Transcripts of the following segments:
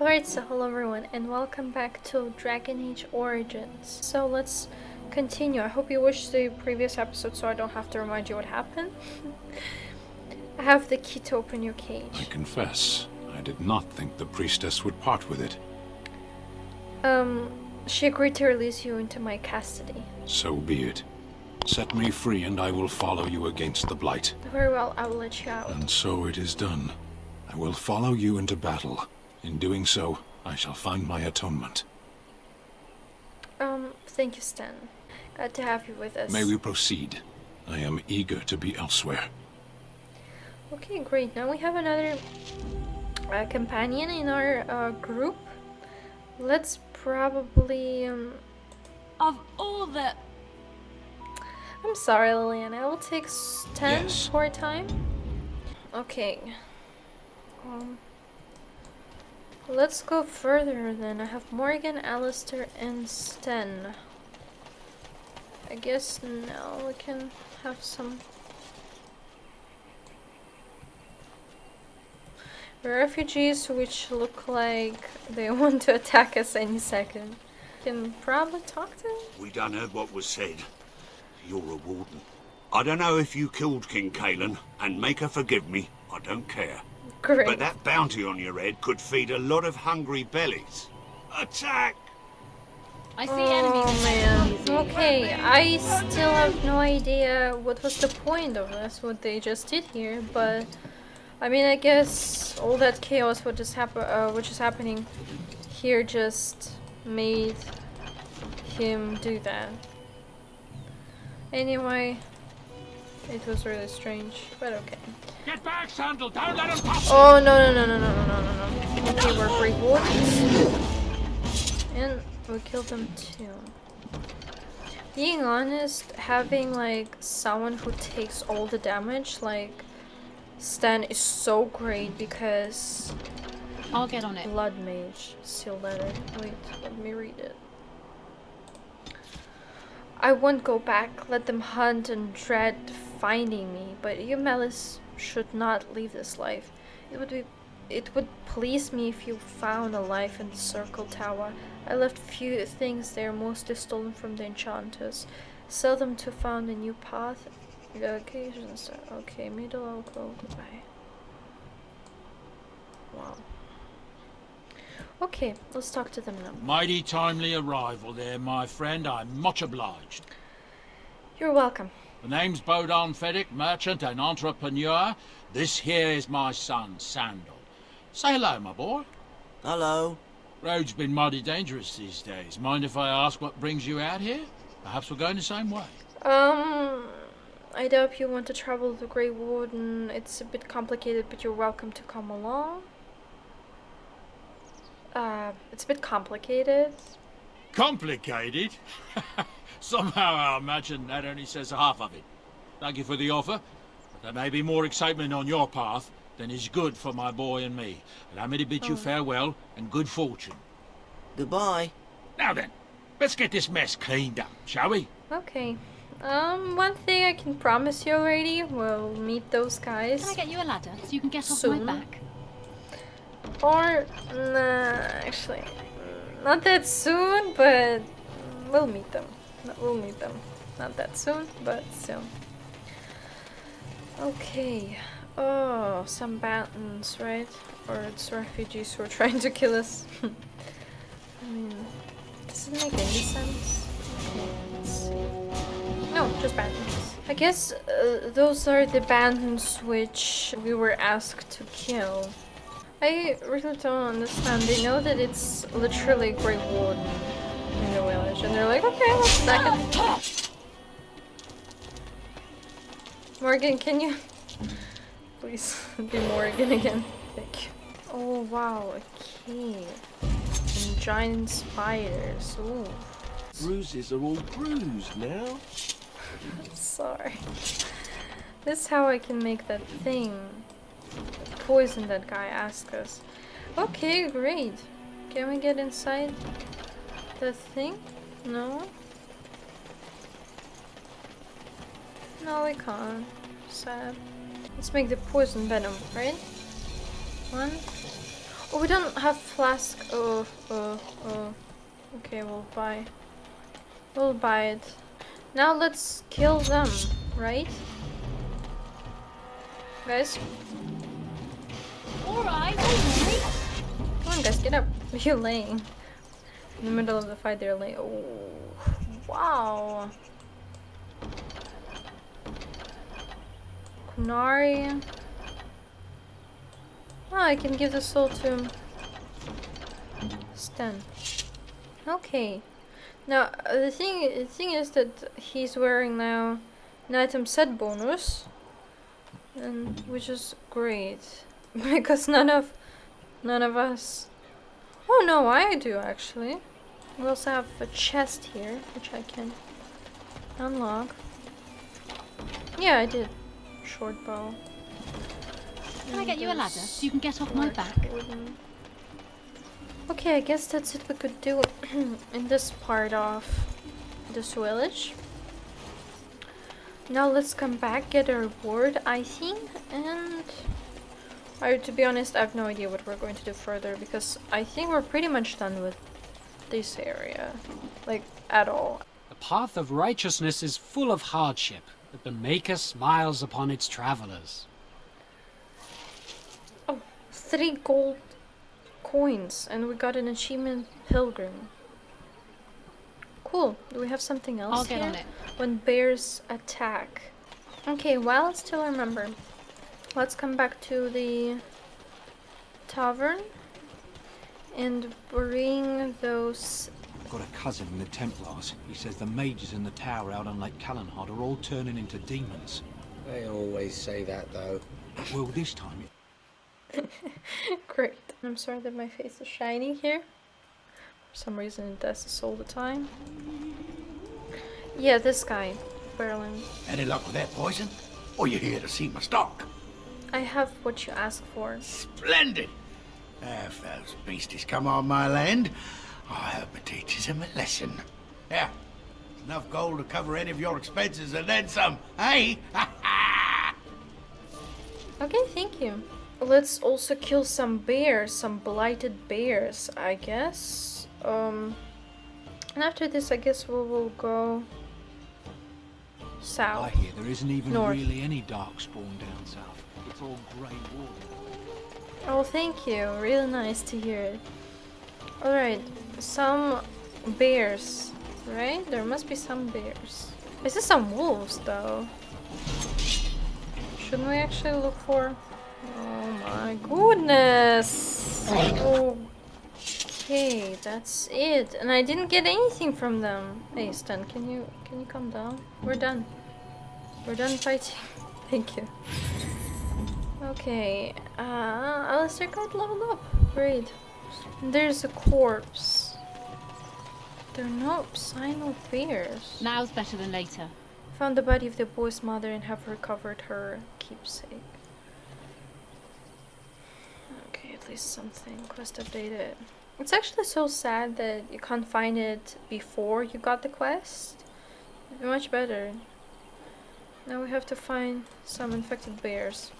Alright, so hello everyone and welcome back to Dragon Age Origins. So let's continue. I hope you watched the previous episode so I don't have to remind you what happened. I have the key to open your cage. I confess, I did not think the priestess would part with it. She agreed to release you into my custody. So be it. Set me free and I will follow you against the Blight. Very well, I will let you out. And so it is done. I will follow you into battle. In doing so, I shall find my atonement. Thank you, Stan. Glad to have you with us. May we proceed? I am eager to be elsewhere. Okay, great. Now we have another companion in our group. Let's probably, Of all the... I'm sorry, Liliana. I will take 10 Yes. for a time. Okay. Let's go further then. I have Morgan, Alistair, and Sten. I guess now we can have some refugees which look like they want to attack us any second. Can probably talk to them. We done heard what was said. You're a warden. I don't know if you killed King Kalen, and make her forgive me, I don't care. Great. But that bounty on your head could feed a lot of hungry bellies. Attack! I see Oh enemies. man. Okay, I still have no idea what was the point of this, what they just did here, but I mean, I guess all that chaos which is happening here just made him do that. Anyway, it was really strange, but okay. Get back, Sandal! Don't let him pass! Oh no. Okay, we're great wardens. And we killed them too. Being honest, having like someone who takes all the damage, like Stan, is so great because I'll get on it. Blood Mage, seal letter. Wait, let me read it. I won't go back, let them hunt and dread finding me, but you, Melis, should not leave this life. It would please me if you found a life in the Circle Tower. I left few things there, mostly stolen from the enchanters. Sell them to found a new path. The occasions are okay, middle alcohol, goodbye. Wow. Okay, let's talk to them now. Mighty timely arrival there, my friend. I'm much obliged. You're welcome. The name's Bodon Feddick, merchant and entrepreneur. This here is my son, Sandal. Say hello, my boy. Hello. Road's been mighty dangerous these days. Mind if I ask what brings you out here? Perhaps we're going the same way. I doubt you want to travel to Grey Warden. It's a bit complicated, but you're welcome to come along. It's a bit complicated. Complicated? Somehow I imagine that only says half of it. Thank you for the offer, but there may be more excitement on your path than is good for my boy and me. Allow me to bid you farewell and good fortune. Goodbye. Now then, let's get this mess cleaned up, shall we? Okay. One thing I can promise you already, we'll meet those guys. Can I get you a ladder so you can get off Soon. my back? Or, nah, actually, not that soon, but we'll meet them. We'll meet them. Not that soon, but soon. Okay. Oh, some Bantons, right? Or it's refugees who are trying to kill us. I mean, does it make any sense? Let's see. No, just Bantons. I guess those are the Bantons which we were asked to kill. I really don't understand. They know that it's literally Grey Warden in the village, and they're like, okay, let's attack it. Morgan, can you please be Morgan again? Thank you. Oh wow, a cave. And giant spiders. Ooh. Bruises are all bruised now. Sorry. This is how I can make that thing. Poison that guy asked us. Okay, great. Can we get inside the thing? No? No, we can't. Sad. Let's make the poison venom, right? One. Oh, we don't have flask. Oh. Okay, we'll buy. We'll buy it. Now let's kill them, right? Guys, Alright, alright. come on guys, get up. You're laying. In the middle of the fight, they're laying. Oh, wow. Kunari. Oh, I can give the soul to Sten. Okay. Now the thing is that he's wearing now an item set bonus, and which is great because none of us. Oh no, I do actually. We also have a chest here, which I can unlock. Yeah, I did. Short bow. Can I get you a ladder so you can get off my back? Wooden. Okay, I guess that's it we could do in this part of this village. Now let's come back, get a reward, I think, and to be honest, I have no idea what we're going to do further because I think we're pretty much done with this area, like at all. The path of righteousness is full of hardship, but the Maker smiles upon its travelers. Oh, 3 gold coins, and we got an achievement pilgrim. Cool. Do we have something else I'll get here? on it. When bears attack. Okay, well, I still remember. Let's come back to the tavern and bring those. I've got a cousin in the Templars. He says the mages in the tower out on Lake Callanhod are all turning into demons. They always say that, though. Well, this time Great. I'm sorry that my face is shiny here. For some reason it does this all the time. Yeah, this guy, Berlin. Any luck with that poison? Or you here to see my stock? I have what you asked for. Splendid! If those beasties come on my land, I hope it teaches them a lesson. Yeah, enough gold to cover any of your expenses and then some, eh? Okay, thank you. Let's also kill some bears, some blighted bears, I guess. And after this, I guess we will go I south. hear there isn't even North. really any darkspawn down south. It's all grey water. Oh, thank you. Really nice to hear it. Alright, some bears, right? There must be some bears. Is this some wolves, though? Shouldn't we actually look for... Oh my goodness! Okay, that's it. And I didn't get anything from them. Hey, Stan, can you come down? We're done. We're done fighting. Thank you. Okay, Alistair got leveled up. Great. There's a corpse. There are no sign of bears. Now's better than later. Found the body of the boy's mother and have recovered her keepsake. Okay, at least something. Quest updated. It's actually so sad that you can't find it before you got the quest. It'd be much better. Now we have to find some infected bears.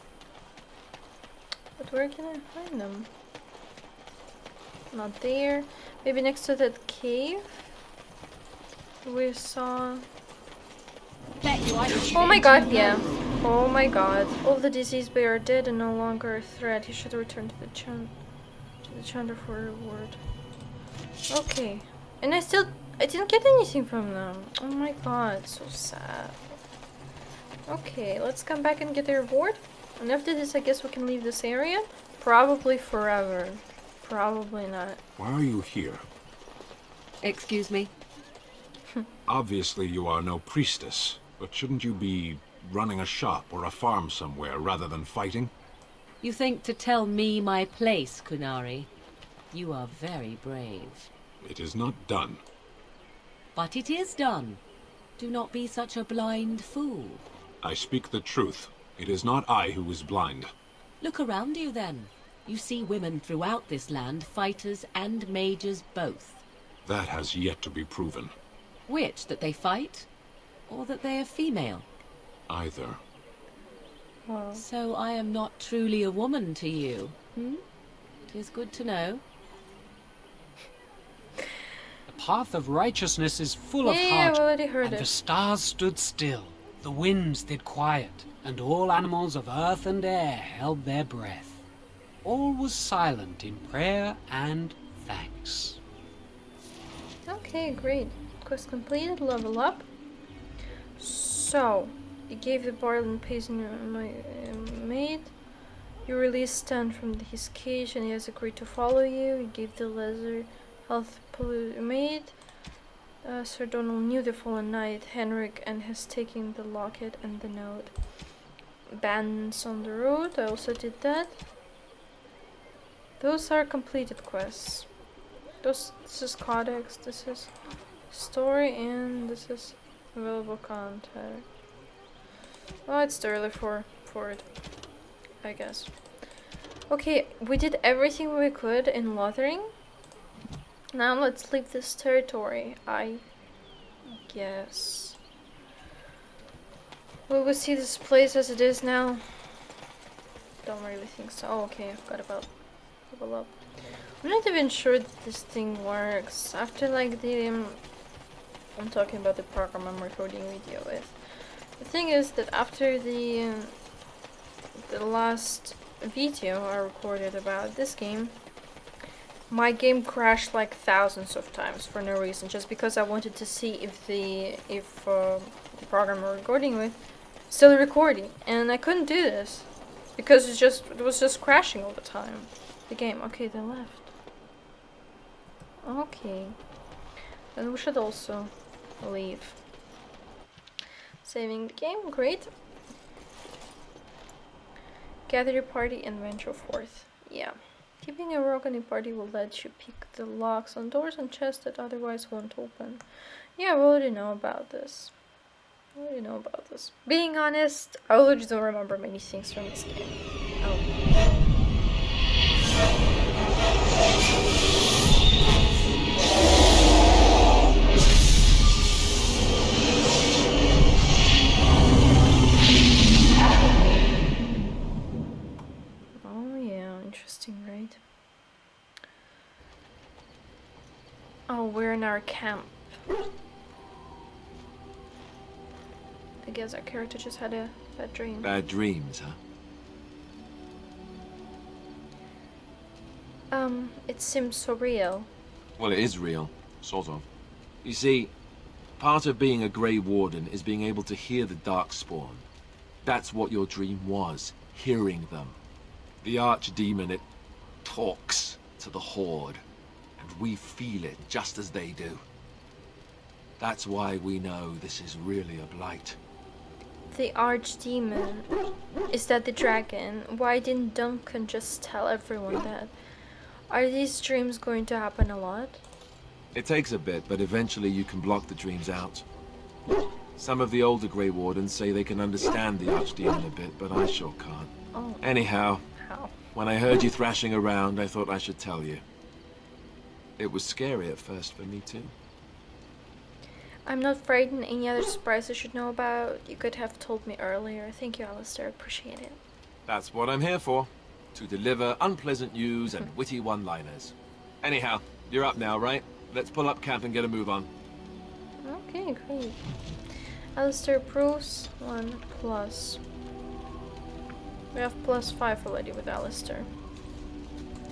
But where can I find them? Not there. Maybe next to that cave we saw. Bet you I should Oh my get god, into yeah. those. Oh my god. All the diseased bear are dead and no longer a threat. You should return to the Chandra for a reward. Okay. And I didn't get anything from them. Oh my god, so sad. Okay, let's come back and get the reward. And after this, I guess we can leave this area. Probably forever. Probably not. Why are you here? Excuse me? Obviously you are no priestess, but shouldn't you be running a shop or a farm somewhere rather than fighting? You think to tell me my place, Kunari? You are very brave. It is not done. But it is done. Do not be such a blind fool. I speak the truth. It is not I who is blind. Look around you then. You see women throughout this land, fighters and mages both. That has yet to be proven. Which, that they fight? Or that they are female? 'Tis good to know. The path of righteousness is full of Yeah, I've hardship, already heard and it. the stars stood still, the winds did quiet, and all animals of earth and air held their breath. All was silent in prayer and thanks. Okay, great. Quest completed, level up. So, you gave the bard and pacing my maid. You released Stan from his cage and he has agreed to follow you. You gave the lesser health maid. Sir Donald knew the fallen knight, Henrik, and has taken the locket and the note. Bands on the road, I also did that. Those are completed quests. This is Codex, this is story, and this is available content. Oh, it's too early for it, I guess. Okay, we did everything we could in Lothering. Now let's leave this territory, I guess. Will we see this place as it is now? Don't really think so. Oh, okay, I forgot about level up. I'm not even sure that this thing works. After like the I'm talking about the program I'm recording video with. The thing is that after the last video I recorded about this game, my game crashed like thousands of times for no reason, just because I wanted to see if the program I'm recording with still recording, and I couldn't do this because it was just crashing all the time. The game. Okay, they left. Okay, then we should also leave. Saving the game, great. Gather your party and venture forth. Yeah. Keeping a rogue in a party will let you pick the locks on doors and chests that otherwise won't open. Yeah, we already know about this. Being honest, I already don't remember many things from this game. Oh. Interesting, right? Oh, we're in our camp. I guess our character just had a bad dream. Bad dreams, huh? It seems so real. Well, it is real. Sort of. You see, part of being a Grey Warden is being able to hear the Darkspawn. That's what your dream was, hearing them. The Archdemon, it talks to the Horde, and we feel it just as they do. That's why we know this is really a blight. The Archdemon, is that the dragon? Why didn't Duncan just tell everyone that? Are these dreams going to happen a lot? It takes a bit, but eventually you can block the dreams out. Some of the older Grey Wardens say they can understand the Archdemon a bit, but I sure can't. Oh. Anyhow, How? when I heard you thrashing around, I thought I should tell you. It was scary at first for me too. I'm not frightened. Any other surprise I should know about? You could have told me earlier. Thank you, Alistair. Appreciate it. That's what I'm here for. To deliver unpleasant news and witty one-liners. Anyhow, you're up now, right? Let's pull up camp and get a move on. Okay, great. Alistair approves. 1+. We have +5 already with Alistair.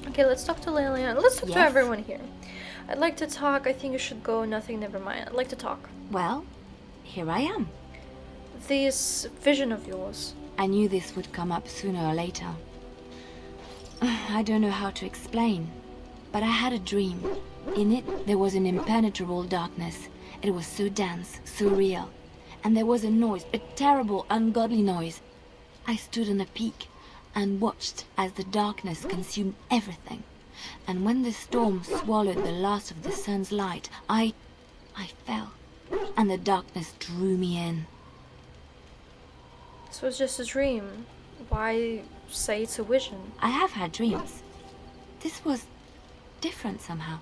Okay, let's talk to Lelian. Let's talk to Yes? everyone here. I'd like to talk. I think you should go. Nothing, never mind. I'd like to talk. Well, here I am. This vision of yours. I knew this would come up sooner or later. I don't know how to explain, but I had a dream. In it, there was an impenetrable darkness. It was so dense, so real. And there was a noise, a terrible, ungodly noise. I stood on a peak and watched as the darkness consumed everything. And when the storm swallowed the last of the sun's light, I fell, and the darkness drew me in. This was just a dream. Why say it's a vision? I have had dreams. This was different somehow.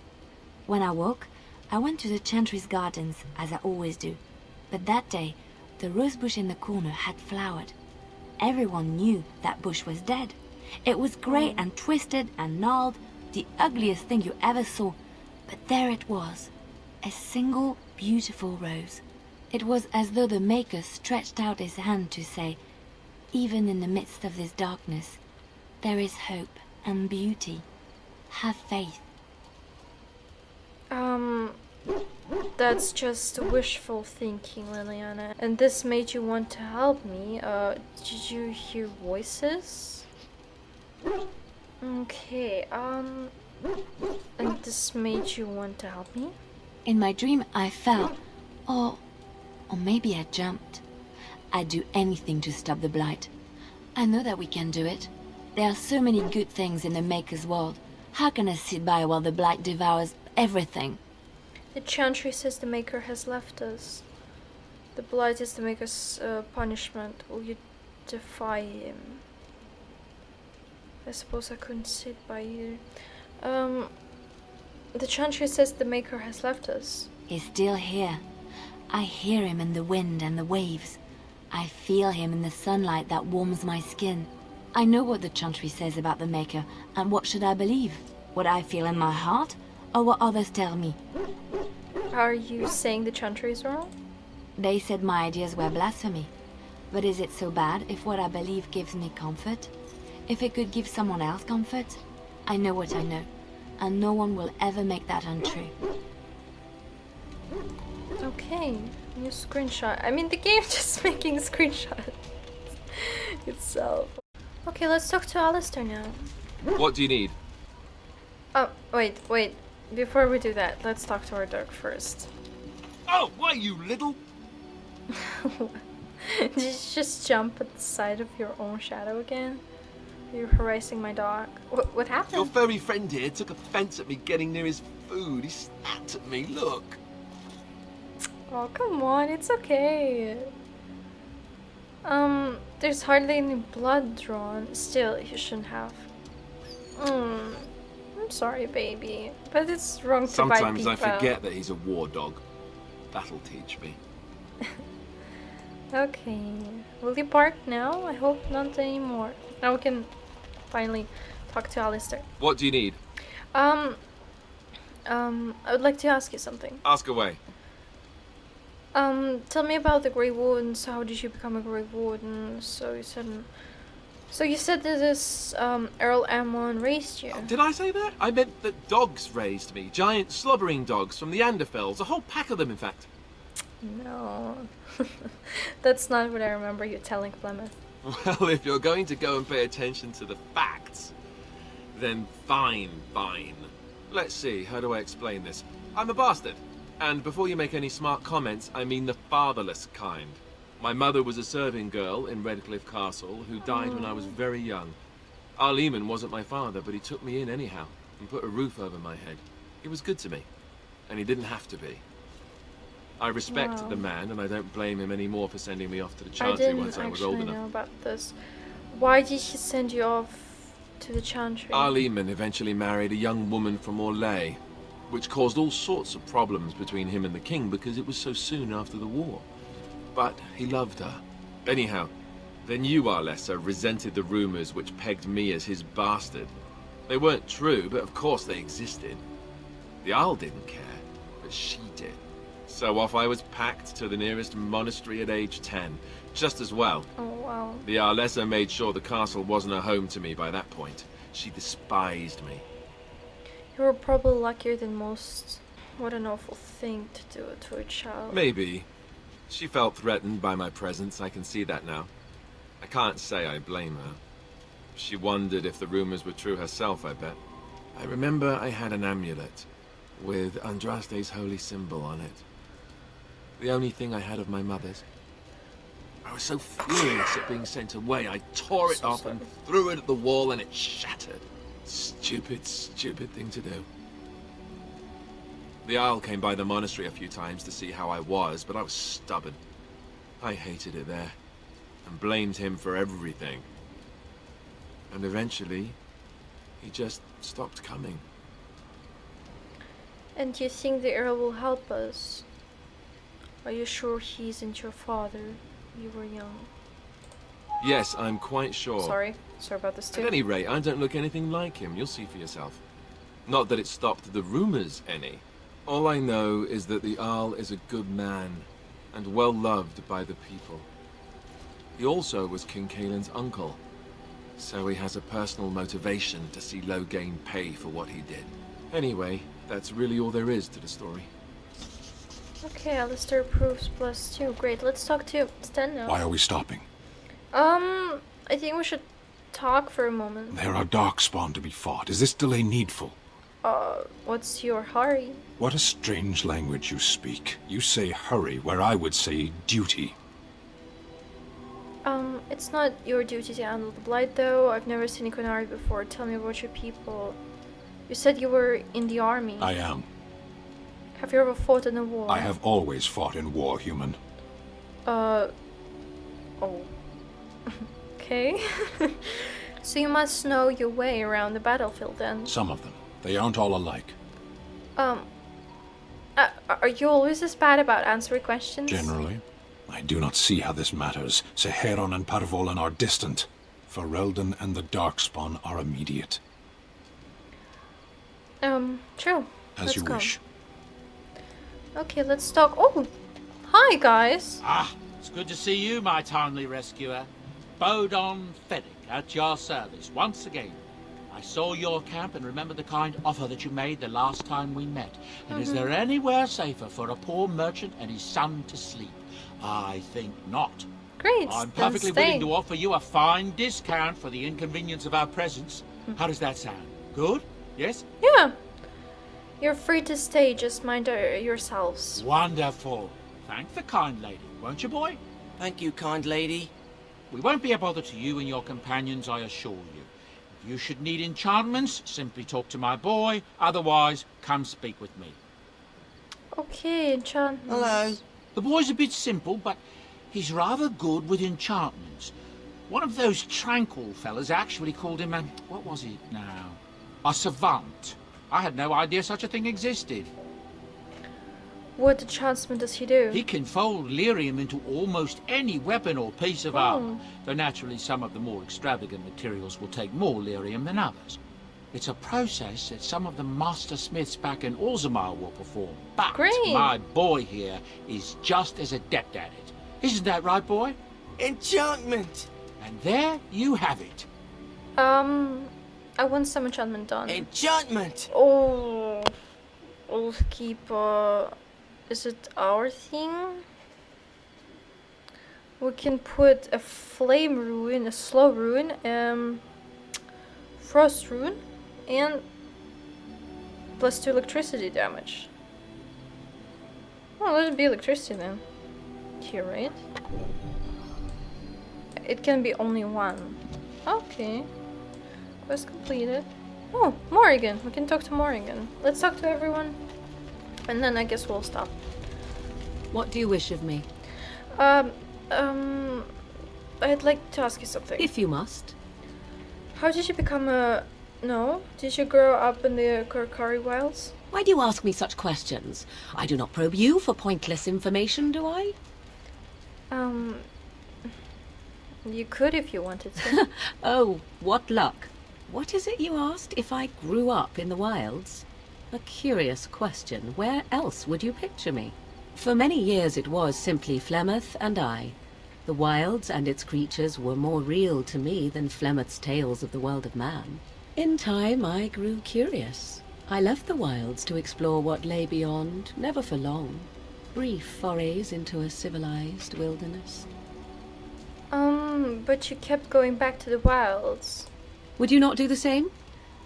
When I woke, I went to the Chantry's gardens, as I always do. But that day, the rose bush in the corner had flowered. Everyone knew that bush was dead. It was grey and twisted and gnarled, the ugliest thing you ever saw. But there it was, a single beautiful rose. It was as though the Maker stretched out his hand to say, even in the midst of this darkness, there is hope and beauty. Have faith. That's just wishful thinking, Liliana. And this made you want to help me. Did you hear voices? Okay, and this made you want to help me? In my dream, I fell. Or maybe I jumped. I'd do anything to stop the Blight. I know that we can do it. There are so many good things in the Maker's world. How can I sit by while the Blight devours everything? The Chantry says the Maker has left us. The Blight is the Maker's punishment. Will you defy him? I suppose I couldn't sit by you. The Chantry says the Maker has left us. He's still here. I hear him in the wind and the waves. I feel him in the sunlight that warms my skin. I know what the Chantry says about the Maker, and what should I believe? What I feel in my heart, or what others tell me? Are you saying the Chantry is wrong? They said my ideas were blasphemy. But is it so bad if what I believe gives me comfort? If it could give someone else comfort? I know what I know, and no one will ever make that untrue. Okay, new screenshot. I mean, the game just making screenshots itself. Okay, let's talk to Alistair now. What do you need? Oh, wait. Before we do that, let's talk to our dog first. Oh, why, you little... Did you just jump at the side of your own shadow again? You're harassing my dog. What happened? Your furry friend here took offense at me getting near his food. He snapped at me, look. Oh, come on, it's okay. There's hardly any blood drawn. Still, you shouldn't have. I'm sorry, baby, but it's wrong to bite people. Sometimes I forget that he's a war dog. That'll teach me. Okay, will you bark now? I hope not anymore. Now we can finally talk to Alistair. What do you need? I would like to ask you something. Ask away. Tell me about the Grey Wardens. How did you become a Grey Warden? So you said that this Earl Ammon raised you. Did I say that? I meant that dogs raised me. Giant slobbering dogs from the Anderfells. A whole pack of them, in fact. No. That's not what I remember you telling Plymouth. Well, if you're going to go and pay attention to the facts, then fine. Let's see, how do I explain this? I'm a bastard. And before you make any smart comments, I mean the fatherless kind. My mother was a serving girl in Redcliffe Castle who died when I was very young. Arleman wasn't my father, but he took me in anyhow and put a roof over my head. He was good to me, and he didn't have to be. I respect the man, and I don't blame him anymore for sending me off to the Chantry once I was old enough. I didn't actually know about this. Why did he send you off to the Chantry? Arleman eventually married a young woman from Orlais, which caused all sorts of problems between him and the king because it was so soon after the war. But he loved her. Anyhow, then you, Arlessa, resented the rumors which pegged me as his bastard. They weren't true, but of course they existed. The Isle didn't care, but she did. So off I was packed to the nearest monastery at age 10, just as well. Oh, wow. The Arlessa made sure the castle wasn't a home to me by that point. She despised me. You were probably luckier than most. What an awful thing to do to a child. Maybe. She felt threatened by my presence, I can see that now. I can't say I blame her. She wondered if the rumors were true herself, I bet. I remember I had an amulet with Andraste's holy symbol on it. The only thing I had of my mother's. I was so furious at being sent away, I tore it off and threw it at the wall and it shattered. Stupid thing to do. The Isle came by the monastery a few times to see how I was, but I was stubborn. I hated it there, and blamed him for everything. And eventually, he just stopped coming. And do you think the Earl will help us? Are you sure he isn't your father? You were young. Yes, I'm quite sure. Sorry about this too. At any rate, I don't look anything like him. You'll see for yourself. Not that it stopped the rumors any. All I know is that the Jarl is a good man, and well loved by the people. He also was King Caelin's uncle, so he has a personal motivation to see Loghain pay for what he did. Anyway, that's really all there is to the story. Okay, Alistair approves +2. Great, let's talk to Sten now. Why are we stopping? I think we should talk for a moment. There are darkspawn to be fought. Is this delay needful? What's your hurry? What a strange language you speak. You say hurry, where I would say duty. It's not your duty to handle the Blight, though. I've never seen a Qunari before. Tell me about your people. You said you were in the army. I am. Have you ever fought in a war? I have always fought in war, human. Oh. Okay. So you must know your way around the battlefield, then? Some of them. They aren't all alike. Are you always this bad about answering questions? Generally. I do not see how this matters. Seheron and Parvolan are distant. Ferelden and the Darkspawn are immediate. True. As you go. wish. Okay, let's talk. Oh, hi guys. Ah, it's good to see you, my timely rescuer. Bodon Feddic, at your service once again. I saw your camp and remember the kind offer that you made the last time we met. And is there anywhere safer for a poor merchant and his son to sleep? I think not. Great. I'm then perfectly stay. willing to offer you a fine discount for the inconvenience of our presence. How does that sound? Good? Yes? Yeah. You're free to stay, just mind yourselves. Wonderful. Thank the kind lady, won't you, boy? Thank you, kind lady. We won't be a bother to you and your companions, I assure you. If you should need enchantments, simply talk to my boy. Otherwise, come speak with me. Okay, enchantments. Hello. The boy's a bit simple, but he's rather good with enchantments. One of those tranquil fellas actually called him what was it now? A savant. I had no idea such a thing existed. What enchantment does he do? He can fold lyrium into almost any weapon or piece of armor, though naturally some of the more extravagant materials will take more lyrium than others. It's a process that some of the master smiths back in Orzammar will perform, but Great. my boy here is just as adept at it. Isn't that right, boy? Enchantment! And there you have it. I want some enchantment done. Enchantment! Oh, Oathkeeper. Is it our thing? We can put a flame rune, a slow rune, frost rune, and +2 electricity damage. Oh, let it be electricity then. Here, right? It can be only one. Okay. Quest completed. Oh, Morrigan. We can talk to Morrigan. Let's talk to everyone. And then I guess we'll stop. What do you wish of me? I'd like to ask you something. If you must. How did you become a... No? Did you grow up in the Korkari Wilds? Why do you ask me such questions? I do not probe you for pointless information, do I? You could if you wanted to. Oh, what luck. What is it you asked? If I grew up in the wilds? A curious question. Where else would you picture me? For many years it was simply Flemeth and I. The wilds and its creatures were more real to me than Flemeth's tales of the world of man. In time I grew curious. I left the wilds to explore what lay beyond, never for long. Brief forays into a civilized wilderness. But you kept going back to the wilds. Would you not do the same?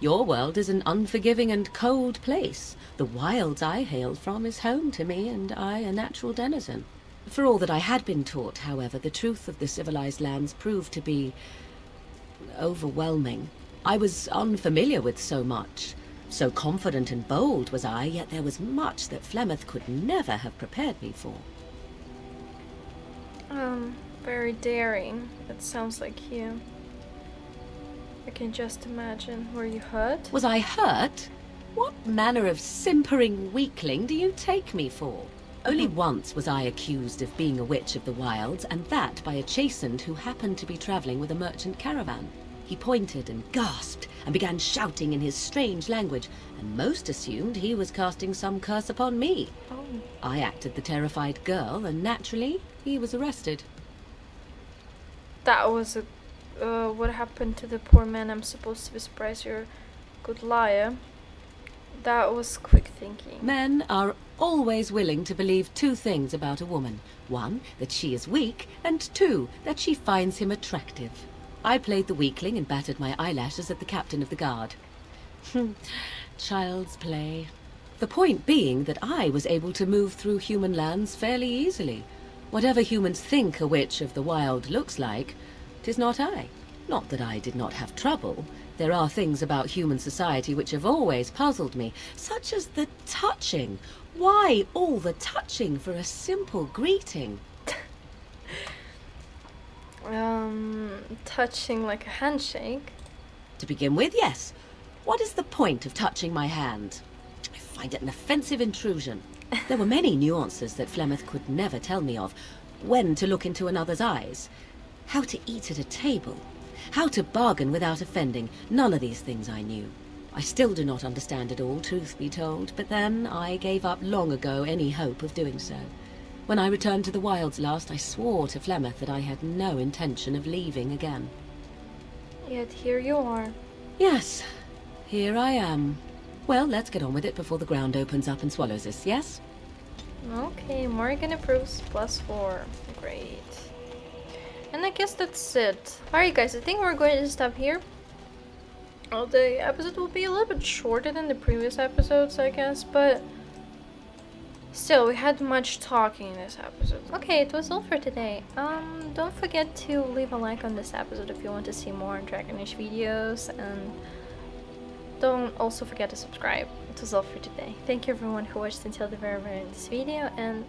Your world is an unforgiving and cold place. The wilds I hailed from is home to me, and I a natural denizen. For all that I had been taught, however, the truth of the civilized lands proved to be overwhelming. I was unfamiliar with so much. So confident and bold was I, yet there was much that Flemeth could never have prepared me for. Very daring. That sounds like you. I can just imagine. Were you hurt? Was I hurt? What manner of simpering weakling do you take me for? Only once was I accused of being a witch of the wilds, and that by a chastened who happened to be travelling with a merchant caravan. He pointed and gasped and began shouting in his strange language, and most assumed he was casting some curse upon me. Oh. I acted the terrified girl, and naturally, he was arrested. That was a... what happened to the poor man? I'm supposed to be surprised you're a good liar. That was quick thinking. Men are always willing to believe two things about a woman. One, that she is weak, and two, that she finds him attractive. I played the weakling and battered my eyelashes at the captain of the guard. Child's play. The point being that I was able to move through human lands fairly easily. Whatever humans think a witch of the wild looks like, 'tis not I. Not that I did not have trouble. There are things about human society which have always puzzled me, such as the touching. Why all the touching for a simple greeting? Touching like a handshake. To begin with, yes. What is the point of touching my hand? I find it an offensive intrusion. There were many nuances that Flemeth could never tell me of. When to look into another's eyes. How to eat at a table. How to bargain without offending. None of these things I knew. I still do not understand it all, truth be told, but then I gave up long ago any hope of doing so. When I returned to the wilds last, I swore to Flemeth that I had no intention of leaving again. Yet here you are. Yes, here I am. Well, let's get on with it before the ground opens up and swallows us, yes? Okay, Morgan approves +4. Great. And I guess that's it. Alright guys, I think we're going to stop here. Well, the episode will be a little bit shorter than the previous episodes, I guess, but still, we had much talking in this episode. Okay, it was all for today. Don't forget to leave a like on this episode if you want to see more Dragon Age videos, and don't also forget to subscribe. It was all for today. Thank you everyone who watched until the very end of this video, and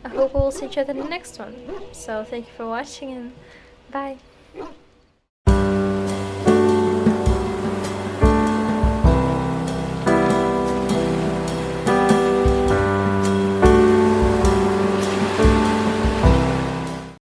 I hope we'll see each other in the next one. So thank you for watching, and bye.